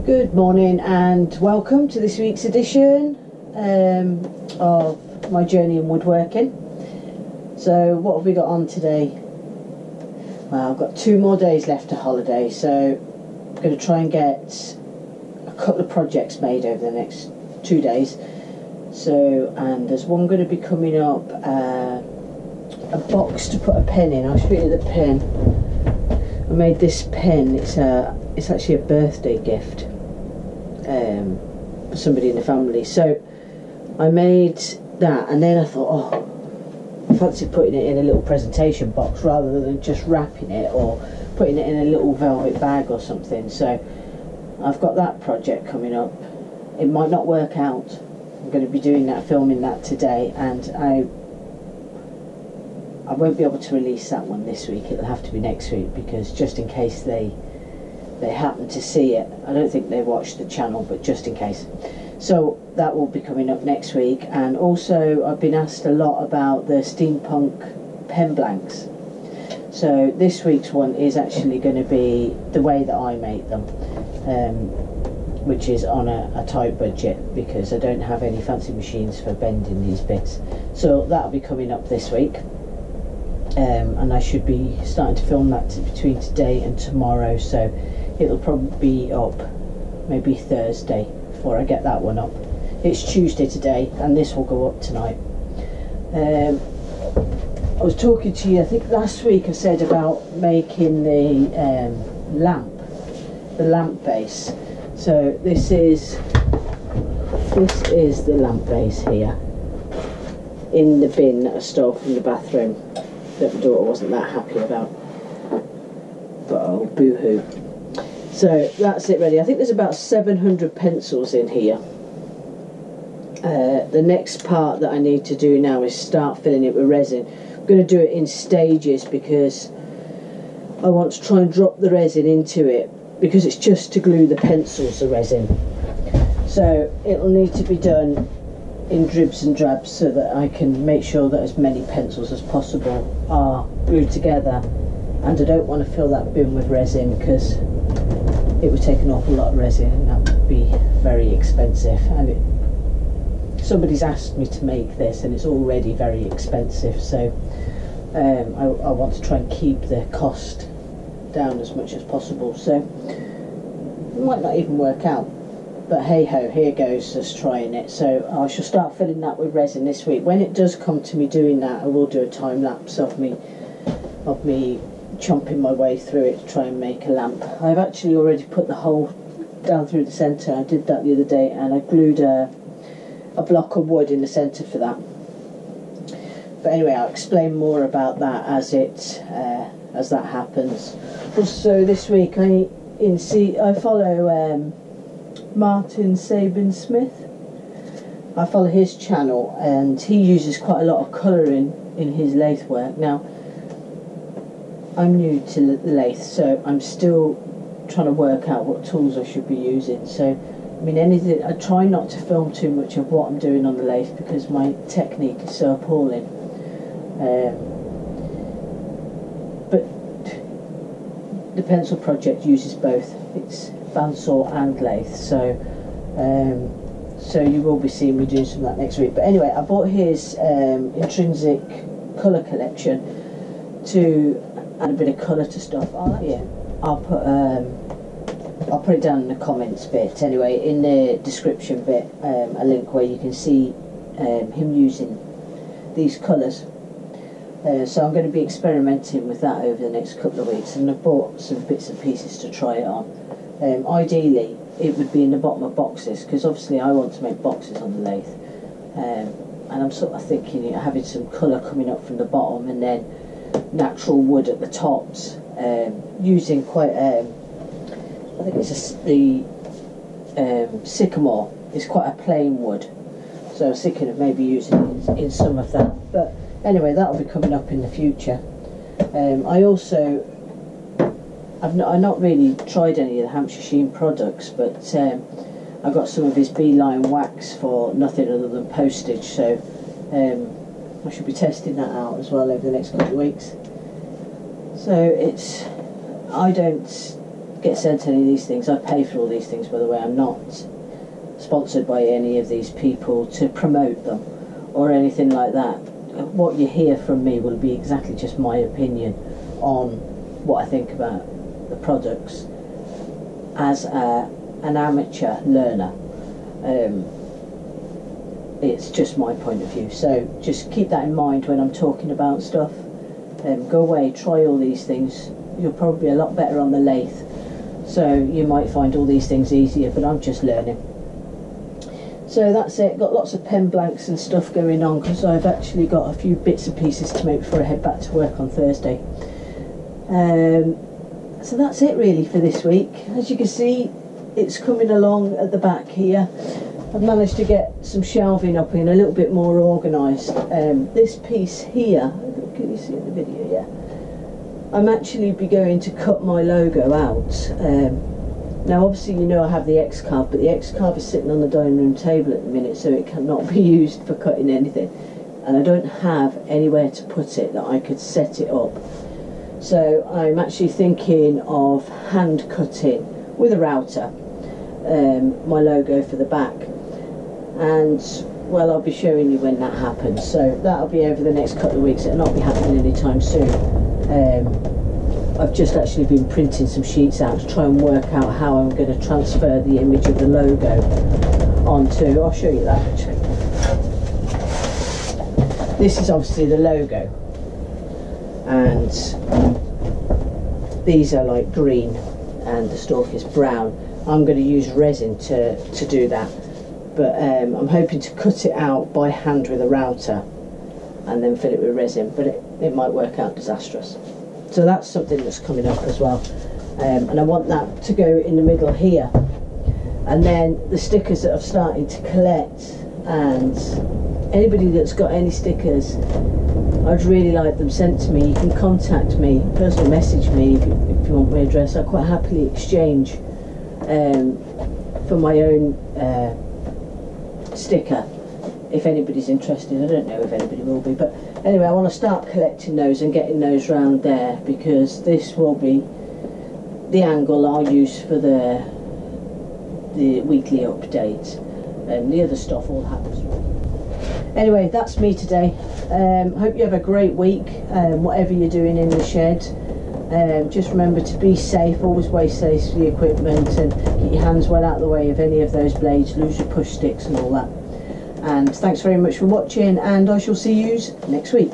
Good morning and welcome to this week's edition of my journey in woodworking. So what have we got on today? Well, I've got 2 more days left of holiday, so I'm going to try and get a couple of projects made over the next 2 days. So, and there's one going to be coming up, a box to put a pen in. I'll show you the pen. I made this pen. It's actually a birthday gift for somebody in the family. So I made that, and then I thought, oh, I fancy putting it in a little presentation box rather than just wrapping it or putting it in a little velvet bag or something. So I've got that project coming up. It might not work out. I'm going to be doing that, filming that today, and I won't be able to release that one this week. It'll have to be next week, because just in case they happen to see it. I don't think they watch the channel, but just in case. So that will be coming up next week. And also I've been asked a lot about the steampunk pen blanks. So this week's one is actually going to be the way that I make them, which is on a tight budget, because I don't have any fancy machines for bending these bits. So that'll be coming up this week. And I should be starting to film that between today and tomorrow, so it'll probably be up maybe Thursday before I get that one up. It's Tuesday today, and this will go up tonight. I was talking to you, I think last week I said about making the lamp base. So this is the lamp base here, in the bin that I stole from the bathroom that my daughter wasn't that happy about, but oh, boo-hoo. So that's it ready. I think there's about 700 pencils in here. The next part that I need to do now is start filling it with resin. I'm going to do it in stages, because I want to try and drop the resin into it, because it's just to glue the pencils, the resin. So it'll need to be done in dribs and drabs, so that I can make sure that as many pencils as possible are glued together. And I don't want to fill that bin with resin, because it would take an awful lot of resin, and that would be very expensive. And somebody's asked me to make this, and it's already very expensive, so I want to try and keep the cost down as much as possible. So it might not even work out, but hey ho, here goes us trying it. So I shall start filling that with resin this week. When it does come to me doing that, I will do a time lapse of me chomping my way through it to try and make a lamp. I've actually already put the hole down through the centre. I did that the other day, and I glued a block of wood in the centre for that. But anyway, I'll explain more about that as that happens. Also this week I follow Martin Saban Smith. I follow his channel, and he uses quite a lot of colouring in his lathe work. Now, I'm new to the lathe, so I'm still trying to work out what tools I should be using. So, I mean, I try not to film too much of what I'm doing on the lathe, because my technique is so appalling. But the pencil project uses both. It's bandsaw and lathe, so you will be seeing me doing some of that next week. But anyway, I bought his intrinsic colour collection to add a bit of colour to stuff. I'll put it down in the comments bit. Anyway, in the description bit, a link where you can see him using these colours. So I'm going to be experimenting with that over the next couple of weeks, and I've bought some bits and pieces to try it on. Ideally it would be in the bottom of boxes, because obviously I want to make boxes on the lathe, and I'm sort of thinking having some colour coming up from the bottom, and then natural wood at the tops, using quite I think it's the sycamore is quite a plain wood, so I was thinking of maybe using it in some of that. But anyway, that'll be coming up in the future. I've not really tried any of the Hampshire Sheen products, but I got some of his beeline wax for nothing other than postage, so I should be testing that out as well over the next couple of weeks. So I don't get sent any of these things. I pay for all these things, by the way. I'm not sponsored by any of these people to promote them or anything like that. What you hear from me will be exactly just my opinion on what I think about the products as an amateur learner. It's just my point of view, so just keep that in mind when I'm talking about stuff. Go away, try all these things. You're probably a lot better on the lathe, so you might find all these things easier, but I'm just learning. So that's it. Got lots of pen blanks and stuff going on because I've actually got a few bits and pieces to make before I head back to work on Thursday. So that's it really for this week. As you can see, it's coming along at the back here. I've managed to get some shelving up in a little bit more organised. This piece here, can you see in the video? Yeah. I'm actually going to cut my logo out. Now obviously you know I have the X-carve, but the X-carve is sitting on the dining room table at the minute, so it cannot be used for cutting anything. And I don't have anywhere to put it that I could set it up. So I'm actually thinking of hand cutting with a router my logo for the back. And well, I'll be showing you when that happens, so that'll be over the next couple of weeks. It'll not be happening anytime soon. I've just actually been printing some sheets out to try and work out how I'm going to transfer the image of the logo onto, I'll show you that actually. This is obviously the logo, and these are like green and the stalk is brown. I'm going to use resin to do that, but I'm hoping to cut it out by hand with a router and then fill it with resin, but it might work out disastrous. So that's something that's coming up as well, and I want that to go in the middle here. And then the stickers that I've started to collect, and anybody that's got any stickers, I'd really like them sent to me. You can contact me, personal message me if you want my address. I'll quite happily exchange for my own sticker if anybody's interested. I don't know if anybody will be, but anyway, I want to start collecting those and getting those round there, because this will be the angle I'll use for the weekly update, and the other stuff all happens. Anyway, that's me today. Hope you have a great week, whatever you're doing in the shed. Just remember to be safe, always wear safety equipment, and get your hands well out of the way of any of those blades, lose your push sticks and all that. And thanks very much for watching, and I shall see you next week.